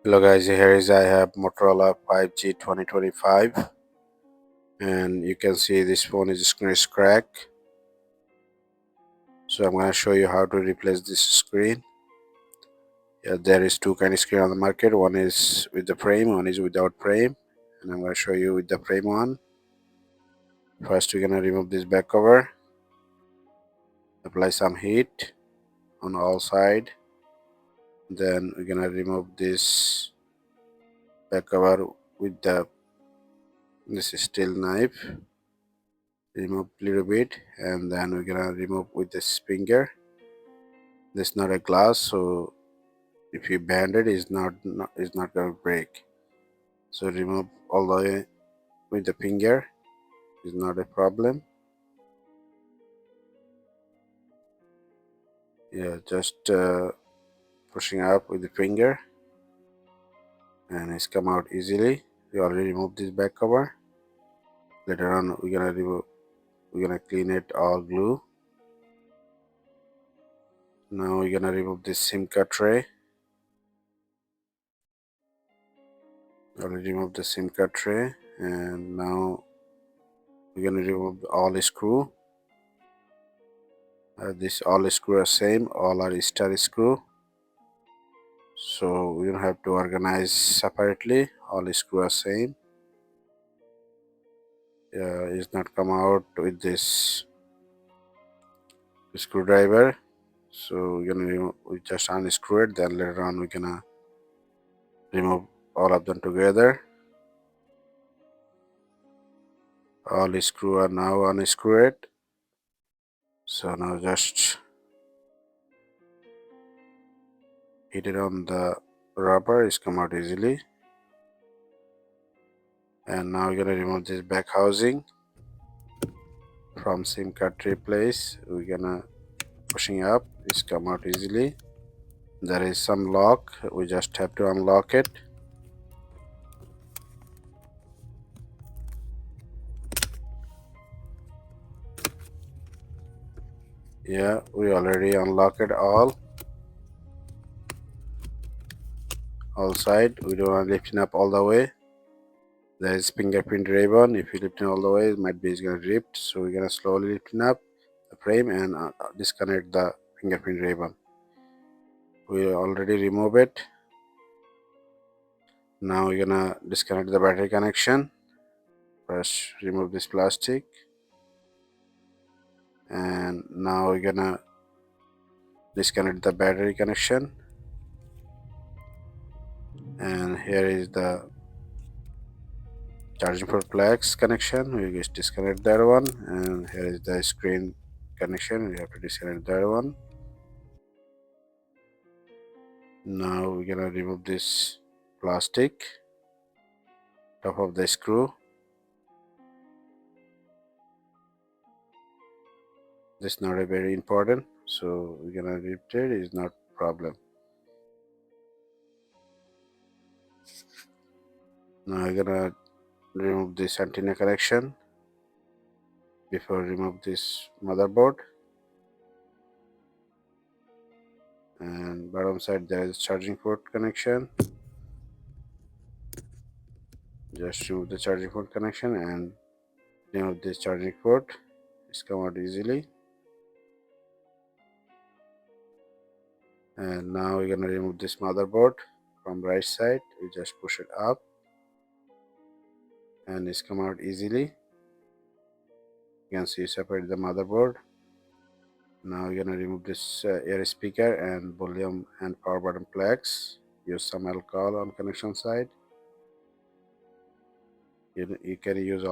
Hello guys, here is I have Motorola 5G 2025 and you can see this phone is screen is cracked. So I'm going to show you how to replace this screen. There is two kind of screen on the market. One is with the frame, one is without frame, and I'm going to show you with the frame one. First we're going to remove this back cover, apply some heat on all side. Then we're going to remove this back cover with this steel knife. Remove a little bit, and then we're gonna remove with this finger. This is not a glass, so if you bend it, it's not gonna break. So remove all the way with the finger is not a problem. Yeah, just pushing up with the finger, and it's come out easily. We already removed this back cover. Later on, we're gonna clean it all glue. Now we're gonna remove this SIM card tray. Already removed the SIM card tray, and now we're gonna remove all the screw. This all screw are same, all are star screw, so we don't have to organize separately. All screw are same. It's not come out with this screwdriver, so we just unscrew it. Then later on we're gonna remove all of them together. All screw are now unscrewed. So now just hit it on the rubber, it's come out easily. And now we're gonna remove this back housing from SIM card tray place. We're gonna pushing up, it's come out easily. There is some lock, we just have to unlock it. Yeah, we already unlocked it all side. We don't want to lift it up all the way. There is fingerprint ribbon. If you lift it all the way, it might be it's gonna rip. So we're gonna slowly lift it up the frame and disconnect the fingerprint ribbon. We already remove it. Now we're gonna disconnect the battery connection. First remove this plastic, and now we're gonna disconnect the battery connection. And here is the charging port flex connection. We just disconnect that one, and here is the screen connection. We have to disconnect that one. Now we're gonna remove this plastic top of the screw. This is not a very important, so we're gonna remove it. Is not problem. Now we're gonna remove this antenna connection before remove this motherboard. And bottom side there is charging port connection. Just remove the charging port connection and remove this charging port. It's come out easily. And now we're gonna remove this motherboard from right side. We just push it up and it's come out easily. You can see separate the motherboard. Now we're gonna remove this air speaker and volume and power button plugs. Use some alcohol on connection side. You can use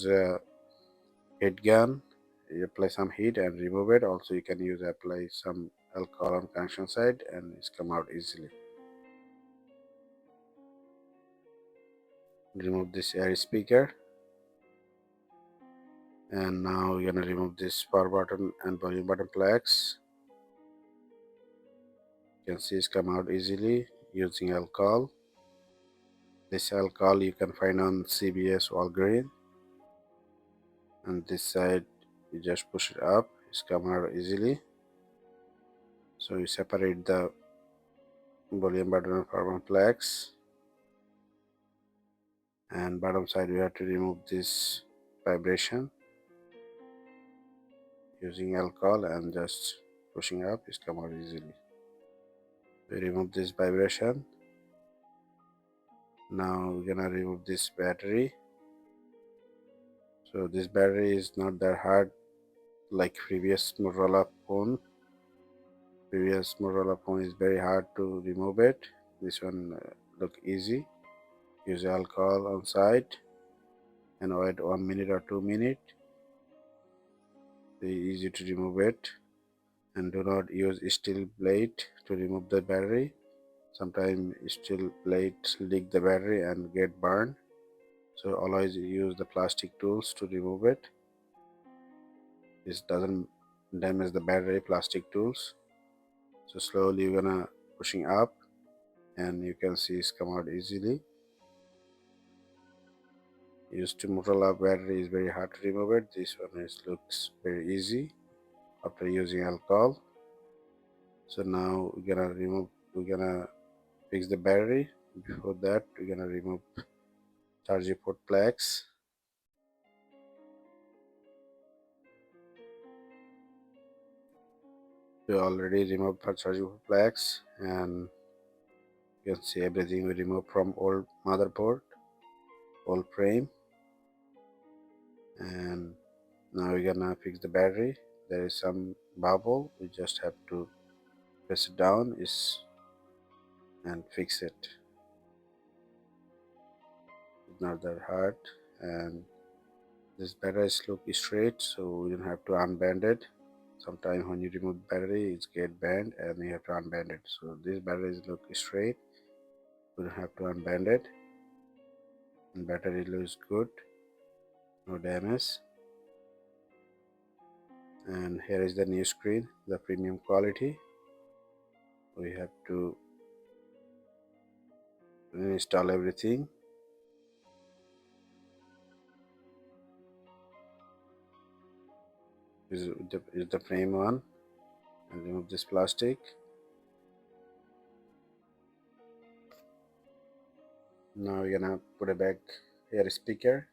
a heat gun. You apply some heat and remove it. Also you can apply some alcohol on connection side and it's come out easily. Remove this air speaker, and now we're gonna remove this power button and volume button plugs. You can see it's come out easily using alcohol. This alcohol you can find on CBS Walgreen. And this side you just push it up, it's come out easily. So you separate the volume button and power flags, and bottom side we have to remove this vibration using alcohol and just pushing up. It's come out easily. We remove this vibration. Now we're gonna remove this battery. So this battery is not that hard like previous Motorola phone. Previous Motorola phone is very hard to remove it. This one look easy. Use alcohol on side and wait 1 minute or 2 minutes. Very easy to remove it. And do not use steel blade to remove the battery. Sometimes steel blade leak the battery and get burned. So always use the plastic tools to remove it. This doesn't damage the battery, plastic tools. So slowly you're gonna pushing up and you can see it's come out easily. Used to Motorola battery is very hard to remove it. This one looks very easy after using alcohol. So now we're gonna fix the battery. Before that we're gonna remove charging port plugs. We already removed the charging port plugs, and you can see everything we removed from old motherboard, old frame. And now we're gonna fix the battery. There is some bubble, we just have to press it down and fix it. It's not that hard, and this batteries look straight, so we don't have to unbend it. Sometimes when you remove the battery it get bent and you have to unbend it. So these batteries look straight, we don't have to unbend it, and battery looks good, no damage. And here is the new screen, the premium quality. We have to install everything. Is the frame one, and remove this plastic. Now we're gonna put it back here speaker.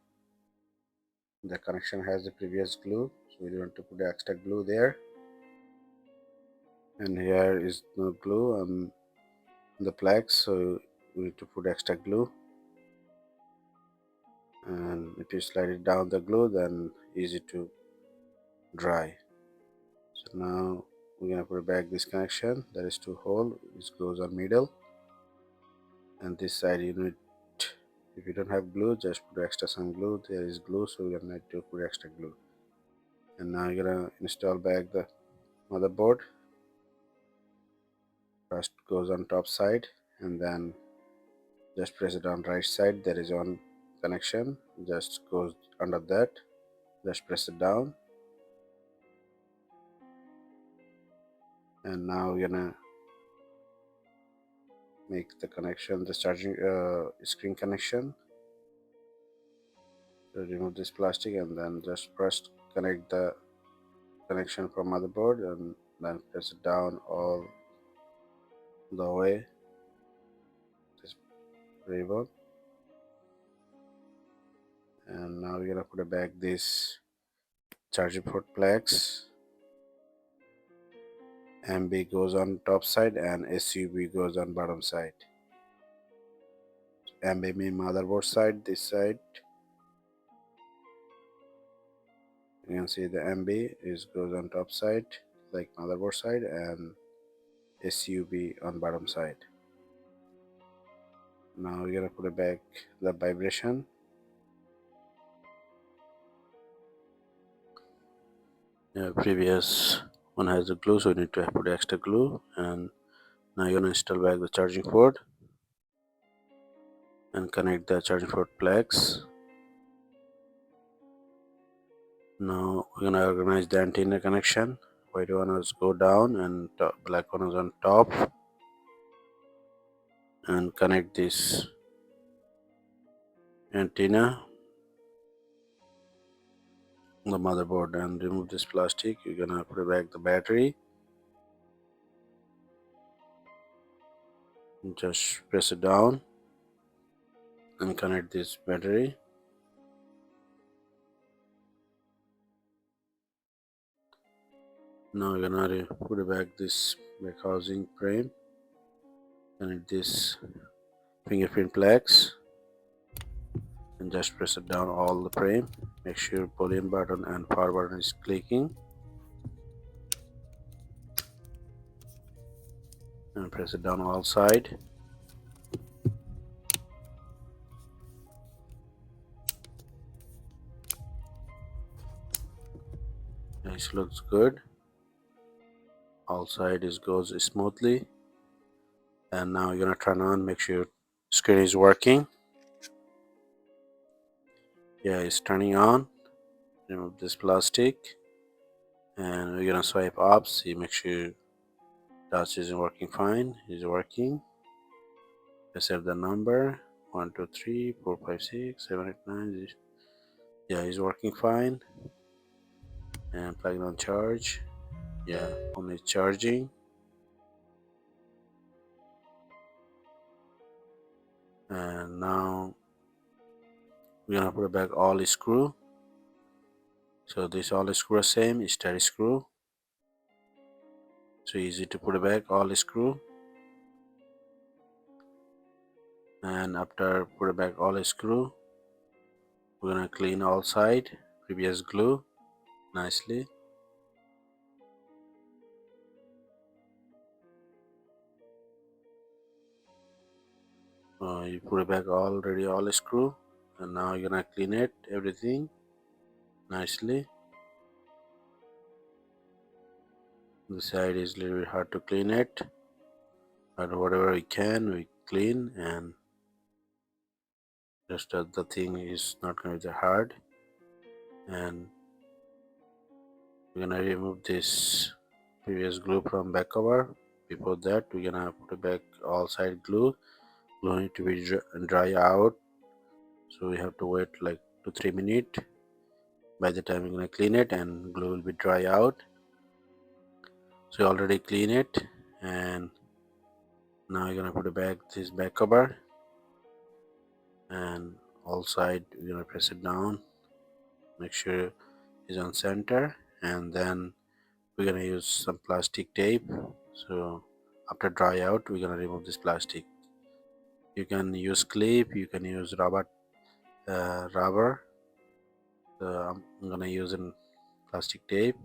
The connection has the previous glue, so we don't want to put extra glue there. And here is no glue on the plugs, so we need to put extra glue. And if you slide it down the glue, then easy to dry. So now we're gonna put back this connection. There is two hole which goes on middle, and this side you need, if you don't have glue, just put extra some glue. There is glue, so you're gonna need to put extra glue. And now you're gonna install back the motherboard. First goes on top side, and then just press it on right side. There is one connection, just goes under that. Just press it down, and now we're gonna make the connection, the charging screen connection. So remove this plastic and then just first connect the connection from motherboard, and then press it down all the way, this ribbon. And now we're gonna put it back this charging port plugs. MB goes on top side and SUB goes on bottom side. MB mean motherboard side, this side. You can see the MB goes on top side like motherboard side, and SUB on bottom side. Now we're gonna put it back the vibration. Previous one has the glue, so we need to put extra glue. And now you're gonna install back the charging port and connect the charging port plugs. Now we're gonna organize the antenna connection. White one is go down and black one is on top, and connect this antenna on the motherboard and remove this plastic. You're gonna put back the battery. Just press it down and connect this battery. Now we're gonna put back this back housing frame, connect this fingerprint plugs, and just press it down all the frame. Make sure volume button and power button is clicking, and press it down all side. This looks good. All side is goes smoothly. And now you're gonna turn on, make sure screen is working. Yeah, it's turning on. Remove this plastic, and we're gonna swipe up. See, make sure touch isn't working fine. It's working. Accept the number 1 2 3 4 5 6 7 8 9. Yeah, it's working fine. And plug it on charge. Yeah, phone is charging. And now we're gonna put back all screw. So this all screw are same, steady screw. So easy to put back all screw. And after put back all screw, we're gonna clean all side previous glue nicely. You put back already all screw, and now you're gonna clean it everything nicely. The side is a little bit hard to clean it, but whatever we can we clean, and just that the thing is not gonna be that hard. And we're gonna remove this previous glue from back cover. Before that, we're gonna put back all side glue. Glue need to be dry out, so we have to wait like 2 3 minutes. By the time we're gonna clean it, and glue will be dry out. So you already clean it, and now you're gonna put it back this back cover, and all side you're gonna press it down, make sure it's on center, and then we're gonna use some plastic tape. So after dry out, we're gonna remove this plastic. You can use clip, you can use rubber. I'm gonna use a plastic tape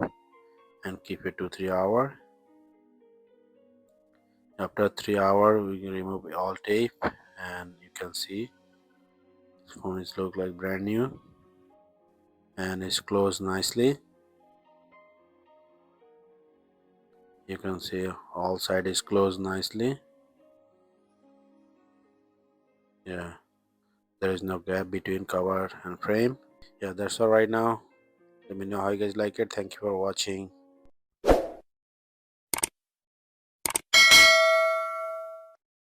and keep it to 3 hours. After 3 hours, we can remove all tape, and you can see this phone is look like brand new, and it's closed nicely. You can see all side is closed nicely. Yeah, there is no gap between cover and frame. Yeah, that's all right now. Let me know how you guys like it. Thank you for watching.